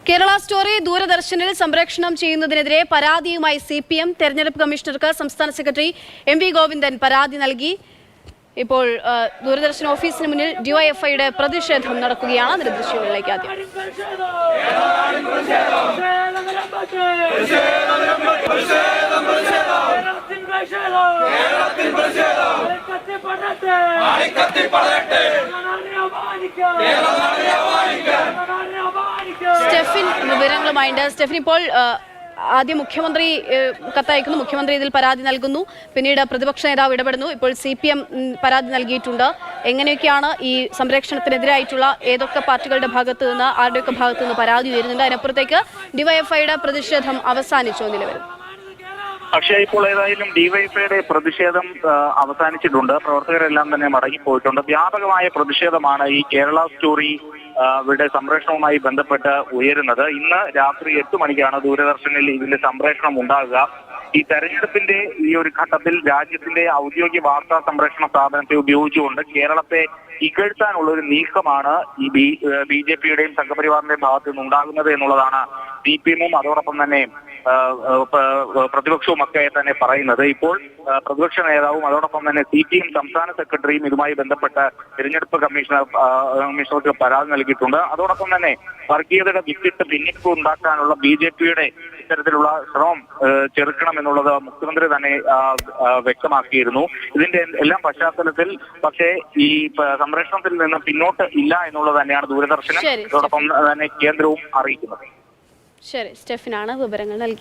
Kerala story ദൂരദർശനിൽ സംപ്രേഷണം ചെയ്യുന്നതിനെതിരെ പരാതിയുമായി CPM തെരഞ്ഞെടുപ്പ് കമ്മീഷണർക്ക് സംസ്ഥാന സെക്രട്ടറി എം വി ഗോവിന്ദൻ പരാതി നൽകി. ഇപ്പോൾ ദൂരദർശൻ ഓഫീസിന് മുന്നിൽ ഡിവൈഎഫ്ഐയുടെ പ്രതിഷേധം നടക്കുകയാണ്. ദൃശ്യങ്ങളിലേക്ക് ആദ്യം. സ്റ്റെഫിൻ വിവരങ്ങളുമായിട്ട്. സ്റ്റെഫിൻ, ഇപ്പോൾ ആദ്യം മുഖ്യമന്ത്രി കത്തയക്കുന്നു, മുഖ്യമന്ത്രി ഇതിൽ പരാതി നൽകുന്നു, പിന്നീട് പ്രതിപക്ഷ നേതാവ് ഇടപെടുന്നു, ഇപ്പോൾ സിപിഎം പരാതി നൽകിയിട്ടുണ്ട്. എങ്ങനെയൊക്കെയാണ് ഈ സംരക്ഷണത്തിനെതിരായിട്ടുള്ള ഏതൊക്കെ പാർട്ടികളുടെ ഭാഗത്തു നിന്ന്, ആരുടെയൊക്കെ ഭാഗത്തു നിന്ന് പരാതി ഉയരുന്നുണ്ട്? അതിനപ്പുറത്തേക്ക് ഡിവൈഎഫ്ഐയുടെ പ്രതിഷേധം അവസാനിച്ചോ നിലവിൽ? പക്ഷേ ഇപ്പോൾ ഏതായാലും ഡിവൈഎഫ്ഐയുടെ പ്രതിഷേധം അവസാനിച്ചിട്ടുണ്ട്. പ്രവർത്തകരെല്ലാം തന്നെ മടങ്ങിപ്പോയിട്ടുണ്ട്. വ്യാപകമായ പ്രതിഷേധമാണ് ഈ കേരള സ്റ്റോറി യുടെ സംപ്രേഷണവുമായി ബന്ധപ്പെട്ട് ഉയരുന്നത്. ഇന്ന് രാത്രി 8 മണിക്കാണ് ദൂരദർശനിൽ ഇതിന്റെ സംപ്രേഷണം ഉണ്ടാകുക. ഈ തെരഞ്ഞെടുപ്പിന്റെ ഈ ഒരു ഘട്ടത്തിൽ രാജ്യത്തിന്റെ ഔദ്യോഗിക വാർത്താ സംപ്രേഷണ സ്ഥാപനത്തെ ഉപയോഗിച്ചുകൊണ്ട് കേരളത്തെ ഇകഴ്ത്താനുള്ള ഒരു നീക്കമാണ് ഈ ബി.ജെ.പിയുടെയും സംഘപരിവാറിന്റെയും ഭാഗത്തു നിന്നുണ്ടാകുന്നത് എന്നുള്ളതാണ് സിപിഎമ്മും അതോടൊപ്പം തന്നെ പ്രതിപക്ഷവും ഒക്കെ തന്നെ പറയുന്നത്. ഇപ്പോൾ പ്രതിപക്ഷ നേതാവും അതോടൊപ്പം തന്നെ സിപിഎം സംസ്ഥാന സെക്രട്ടറിയും ഇതുമായി ബന്ധപ്പെട്ട് തിരഞ്ഞെടുപ്പ് കമ്മീഷണർക്ക് പരാതി നൽകിയിട്ടുണ്ട്. അതോടൊപ്പം തന്നെ വർഗീയതയുടെ വിത്തിട്ട് ഭിന്നിപ്പ് ഉണ്ടാക്കാനുള്ള ബി.ജെ.പിയുടെ ഇത്തരത്തിലുള്ള ശ്രമം ചെറുക്കണം എന്നുള്ളത് മുഖ്യമന്ത്രി തന്നെ വ്യക്തമാക്കിയിരുന്നു. ഇതിന്റെ എല്ലാം പശ്ചാത്തലത്തിൽ പക്ഷേ ഈ സംരക്ഷണത്തിൽ നിന്ന് പിന്നോട്ട് ഇല്ല എന്നുള്ളത് തന്നെയാണ് ദൂരദർശനും അതോടൊപ്പം തന്നെ കേന്ദ്രവും അറിയിക്കുന്നത്. ശരി, സ്റ്റെഫിനാണ് വിവരങ്ങൾ നൽകി.